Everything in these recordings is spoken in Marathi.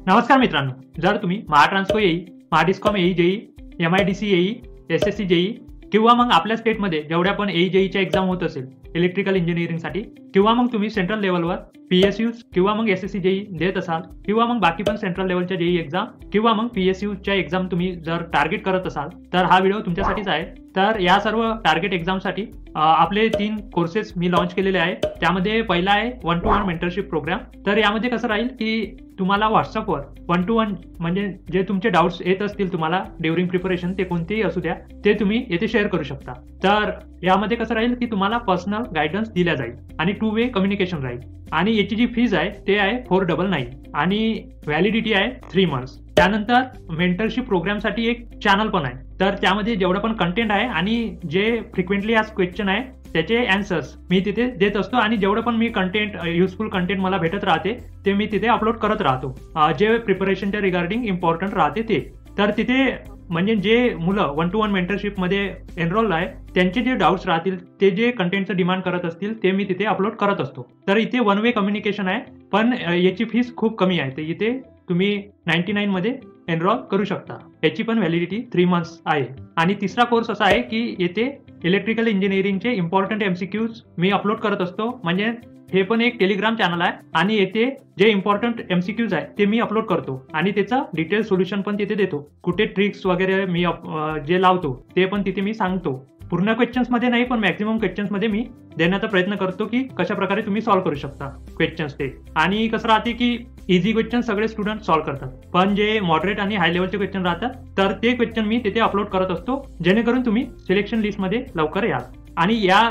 नमस्कार मित्रांनो, जर तुम्ही महाट्रान्सको येई, महाडिस्कॉम येई जेई, MIDC येई, SSC जेई किंवा मग आपल्या स्टेटमध्ये जेवढ्या पण येई जेईच्या एक्झाम होत असेल इलेक्ट्रिकल इंजिनिअरिंगसाठी किंवा मग तुम्ही सेंट्रल लेवलवर PSUs किंवा मग SSC जेई देत असाल किंवा मग बाकी पण सेंट्रल लेवलच्या जेई एक्झाम किंवा मग PSUच्या एक्झाम तुम्ही जर टार्गेट करत असाल तर हा व्हिडिओ तुमच्यासाठीच आहे। तर या सर्व टार्गेट एक्झामसाठी आपले 3 कोर्सेस मी लॉन्च केलेले आहे। त्यामध्ये पहिला आहे 1-to-1 मेंटरशिप प्रोग्राम। तर यामध्ये कसं राहील की तुम्हाला व्हॉट्सअपवर 1-to-1 म्हणजे जे तुमचे डाऊट्स येत असतील तुम्हाला ड्युरिंग प्रिपरेशन ते कोणतेही असू द्या ते तुम्ही येथे शेअर करू शकता। तर यामध्ये कसं राहील की तुम्हाला पर्सनल गायडन्स दिला जाईल आणि 2 वे कम्युनिकेशन राहील आणि याची जी फीज आहे ते आहे 499 आणि व्हॅलिडिटी आहे 3 मंथ्स। त्यानंतर मेंटरशिप प्रोग्रामसाठी एक चॅनल पण आहे। तर त्यामध्ये जेवढं पण कंटेंट आहे आणि जे फ्रिक्वेंटली आज क्वेश्चन आहे त्याचे अँसर्स मी तिथे देत असतो आणि जेवढं पण मी कंटेंट युजफुल कंटेंट मला भेटत राहते ते मी तिथे अपलोड करत राहतो, जे प्रिपरेशनच्या रिगार्डिंग इम्पॉर्टंट राहते ते। तर तिथे म्हणजे जे मुलं 1-to-1 मेंटरशिपमध्ये एनरोल आहे त्यांचे जे डाऊट्स राहतील ते जे कंटेंटचं डिमांड करत असतील ते मी तिथे अपलोड करत असतो। तर इथे 1 वे कम्युनिकेशन आहे पण याची फीस खूप कमी आहे। तर इथे तुम्ही 99 मध्ये एनरोल करू शकता। याची पण व्हॅलिडिटी 3 मंथ्स आहे। आणि तिसरा कोर्स असा आहे की येथे इलेक्ट्रिकल इंजिनिअरिंगचे इम्पॉर्टंट MCQs मी अपलोड करत असतो। म्हणजे हे पण एक टेलिग्राम चॅनल आहे आणि येथे जे इम्पॉर्टंट MCQs आहे ते मी अपलोड करतो आणि त्याचं डिटेल सोल्युशन पण तिथे देतो। कुठे ट्रिक्स वगैरे मी जे लावतो ते पण तिथे मी सांगतो। पूर्ण क्वेश्चन्स मध्ये नाही पण मॅक्सिमम क्वेश्चन्स मध्ये मी देण्याचा प्रयत्न करतो की कशा प्रकारे तुम्ही सॉल्व्ह करू शकता क्वेश्चन्स ते। आणि कसं राहते की इझी क्वेश्चन सगळे स्टुडंट सॉल्व्ह करतात पण जे मॉडरेट आणि हाय लेवलचे क्वेश्चन राहतात तर ते क्वेश्चन मी तिथे अपलोड करत असतो जेणेकरून तुम्ही सिलेक्शन लिस्टमध्ये लवकर याल। आणि या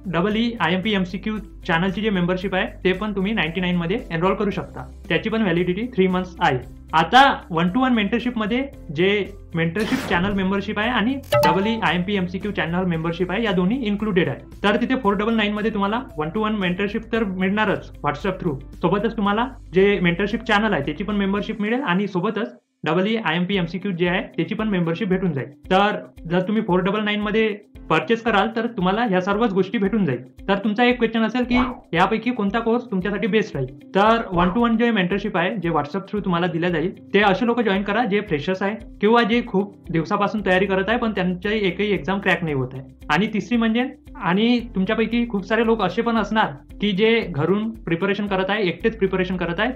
EE MCQ चॅनलची जे मेंबरशिप आहे ते पण तुम्ही 99 मध्ये एनरोल करू शकता। त्याची पण व्हॅलिडिटी 3 मंथ्स आहे। आता 1-to-1 मेंटरशिप मध्ये जे मेंटरशिप चॅनल मेंबरशिप आहे आणि EE MCQ चॅनल मेंबरशिप आहे या दोन्ही इन्क्लुडेड आहे। तर तिथे 499 मध्ये तुम्हाला 1-to-1 मेंटरशिप तर मिळणारच व्हॉट्सअप थ्रू, सोबतच तुम्हाला जे मेंटरशिप चॅनल आहे त्याची पण मेंबरशिप मिळेल आणि सोबतच EE MCQ जे आहे त्याची पण मेंबरशिप भेटून जाईल। तर जर तुम्ही 499 मध्ये परचेस कराल तर तुम्हाला ह्या सर्वच गोष्टी भेटून जाईल। तर तुमचा एक क्वेश्चन असेल की यापैकी कोणता कोर्स तुमच्यासाठी बेस्ट राहील। तर 1-to-1 जे मेंटरशिप आहे जे व्हॉट्सअप थ्रू तुम्हाला दिल्या जाईल ते असे लोक जॉईन करा जे फ्रेशर्स आहे किंवा जे खूप दिवसापासून तयारी करत आहे पण त्यांची एकही एक्झाम क्रॅक नाही होत आहे। आणि तिसरी म्हणजे आणि तुमच्यापैकी खूप सारे लोक असे पण असणार की जे घरून प्रिपरेशन करत आहे, एकटेच प्रिपरेशन करत आहे,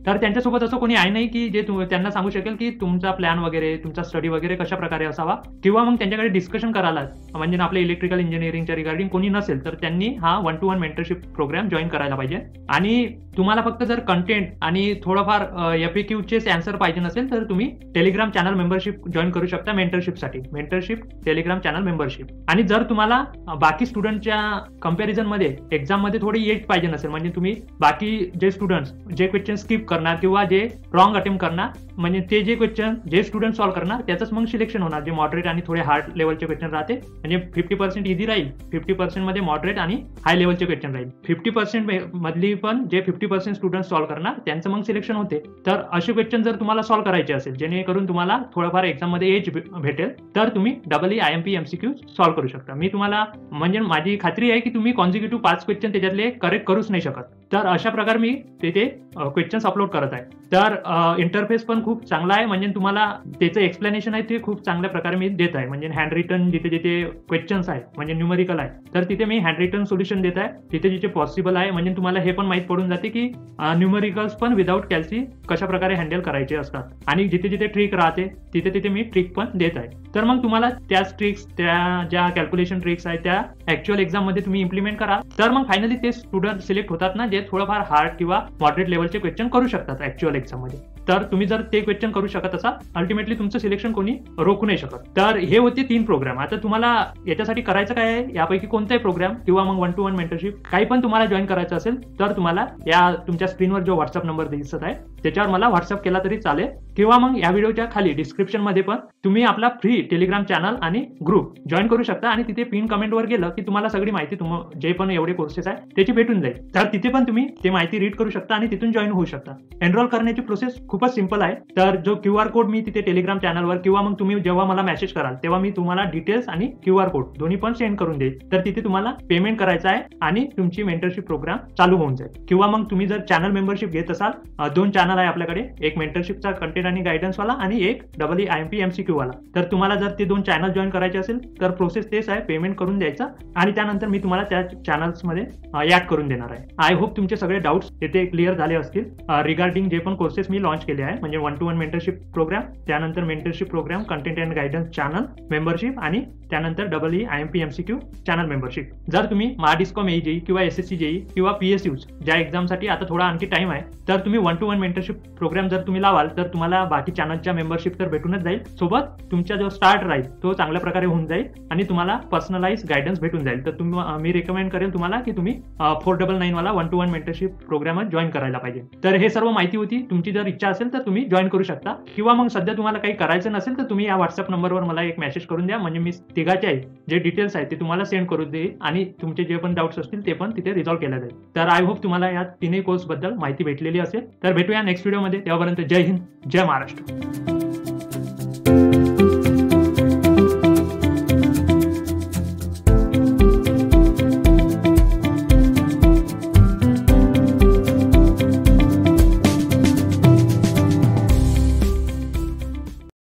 तर त्यांच्यासोबत असं कोणी आहे नाही की जे त्यांना सांगू शकेल की तुमचा प्लॅन वगैरे तुमचा स्टडी वगैरे कशा प्रकारे असावा किंवा मग त्यांच्याकडे डिस्कशन करायला म्हणजे आपल्या इलेक्ट्रिकल इंजिनिअरिंगच्या रिगार्डिंग कोणी नसेल तर त्यांनी हा 1-to-1 मेंटरशिप प्रोग्राम जॉईन करायला पाहिजे। आणि तुम्हाला फक्त जर कंटेंट आणि थोडंफार FAQचे आन्सर पाहिजे नसेल तर तुम्ही टेलिग्राम चॅनल मेंबरशिप जॉईन करू शकता मेंटरशिपसाठी, मेंटरशिप टेलिग्राम चॅनल मेंबरशिप। आणि जर तुम्हाला बाकी स्टुडंटच्या कंपॅरिझन मध्ये एक्झाम मध्ये थोडी एज पाहिजे नसेल म्हणजे तुम्ही बाकी जे स्टुडंट्स जे क्वेश्चन स्किप करणार किंवा जे रॉंग अटेम्प्ट करणार म्हणजे ते जे क्वेश्चन जे स्टुडंट सॉल्व्ह करणार त्याचंच मग सिलेक्शन होणार। जे मॉडरेट आणि थोडे हार्ड लेवलचे क्वेश्चन राहते म्हणजे 50% इझी राहील, 50% मध्ये मॉडरेट आणि हाय लेवलचे क्वेश्चन राहील, 50% मधली पण जे 50% स्टुडंट सॉल्व्ह करणार त्यांचं मग सिलेक्शन होते। तर असे क्वेश्चन जर तुम्हाला सॉल्व्ह करायचे असेल जेणेकरून तुम्हाला थोडंफार एक्झाम मध्ये एज भेटेल तर तुम्ही EE MCQ सॉल्व्ह करू शकता। मी तुम्हाला म्हणजे माझी खात्री आहे की तुम्ही कॉन्झिक्युटिव्ह 5 क्वेश्चन त्याच्यातले करेक्ट करूच नाही शकत। तर अशा प्रकारे मी तिथे क्वेश्चन्स अपलोड करत आहे। तर इंटरफेस पण खूप चांगला आहे म्हणजे तुम्हाला त्याचं एक्सप्लेनेशन आहे ते खूप चांगल्या प्रकारे मी देत आहे। म्हणजे हँड रिटन जिथे जिथे क्वेश्चन्स आहे म्हणजे न्यूमेरिकल आहे तर तिथे मी हँड रिटन सोल्युशन देत आहे। तिथे जिथे पॉसिबल आहे म्हणजे तुम्हाला हे पण माहित पडून जाते की न्यूमेरिकल्स पण विदाउट कॅल्सी कशा प्रकारे हँडल करायचे असतात आणि जिथे जिथे ट्रिक राहते तिथे तिथे मी ट्रिक पण देत आहे। तर मग तुम्हाला त्याच ट्रिक्स त्या ज्या कॅल्क्युलेशन ट्रिक्स आहेत त्या ऍक्च्युअल एक्झाम मध्ये तुम्ही इम्प्लिमेंट करा तर मग फायनली ते स्टुडंट सिलेक्ट होतात ना जे थोडंफार हार्ड किंवा मॉडरेट लेवलचे क्वेश्चन करू शकतात ऍक्च्युअल एक्झाम मध्ये। तर तुम्ही जर ते क्वेश्चन करू शकत असाल अल्टिमेटली तुमचं सिलेक्शन कोणी रोखू नाही शकत। तर हे होते 3 प्रोग्राम। आता तुम्हाला याच्यासाठी करायचं काय आहे यापैकी कोणताही प्रोग्राम किंवा मग 1-to-1 मेंटरशिप काही पण तुम्हाला जॉईन करायचं असेल तर तुम्हाला या तुमच्या स्क्रीनवर जो व्हॉट्सअप नंबर दिसत आहे त्याच्यावर मला व्हॉट्सअप केला तरी चालेल किंवा मग या व्हिडिओच्या खाली डिस्क्रिप्शन मध्ये पण तुम्ही आपला फ्री टेलिग्राम चॅनल आणि ग्रुप जॉईन करू शकता आणि तिथे पिन कमेंटवर गेलं की तुम्हाला सगळी माहिती जे पण एवढे कोर्सेस आहे त्याची भेटून जाईल. तर तिथे पण तुम्ही ते माहिती रीड करू शकता आणि तिथून जॉईन होऊ शकता. एनरोल करण्याची प्रोसेस खूपच सिंपल आहे. तर जो QR कोड मी तिथे टेलिग्राम चॅनलवर किंवा मग तुम्ही जेव्हा मला मेसेज कराल तेव्हा मी तुम्हाला डिटेल्स आणि QR कोड दोन्ही पण सेंड करून देईल. तर तिथे तुम्हाला पेमेंट करायचं आहे आणि तुमची मेंटरशिप प्रोग्राम चालू होऊन जाईल. किंवा मग तुम्ही जर चॅनल मेंबरशिप घेत असाल, 2 चॅनल आहे आपल्याकडे, एक मेंटरशिपचा कंटेंट आणि गायडन्स वाला आणि एक EE MCQ वाला. तर तुम्हाला जर ते 2 चॅनल जॉईन करायचे असेल तर प्रोसेस तेच आहे, पेमेंट करून द्यायचा आणि त्यानंतर मी तुम्हाला त्या चॅनल्स मध्ये ऍड करून देणार आहे. आय होप तुमचे सगळे डाऊट्स येथे क्लिअर झाले असतील रिगार्डिंग जे पण कोर्सेस मी लॉन्च केले आहे, म्हणजे 1-to-1 मेंटरशिप प्रोग्राम, त्यानंतर mentorship programme, content and guidance channel membership आणि त्यानंतर EE MCQ चॅनल मेंबरशिप. जर तुम्ही महाडिस्कॉम AE किंवा SSC JEE किंवा PSUs ज्या एक्झामसाठी आता थोडा आणखी टाइम आहे, तर तुम्ही 1-to-1 मेंटरशिप प्रोग्राम जर तुम्ही लावाल तर तुम्हाला बाकी चॅनलच्या मेंबरशिप तर भेटूनच जाईल, सोबत तुमचा जो स्टार्ट राहील तो चांगल्या प्रकारे होऊन जाईल आणि तुम्हाला पर्सनलाइज गायडन्स भेटून जाईल. तर मी रेकमेंड करेल तुम्हाला की तुम्ही 499 वाला 1-to-1 मेंटरशिप प्रोग्राम जॉईन करायला पाहिजे. तर हे सर्व माहिती होती. तुमची जर इच्छा असेल तर तुम्ही जॉईन करू शकता किंवा मग सध्या तुम्हाला काही करायचं नसेल तर तुम्ही या व्हॉट्सअप नंबरवर मला एक मेसेज करून द्या, म्हणजे मी तिघाचे आहे जे डिटेल्स आहेत ते तुम्हाला सेंड करून देईल आणि तुमचे जे पण डाऊट्स असतील ते पण तिथे रिझॉल्व्ह केले जाईल. तर आय होप तुम्हाला या 3 कोर्स बद्दल माहिती भेटलेली असेल. तर भेटूया नेक्स्ट व्हिडिओमध्ये. तेव्हापर्यंत जय हिंद, जय महाराष्ट्र.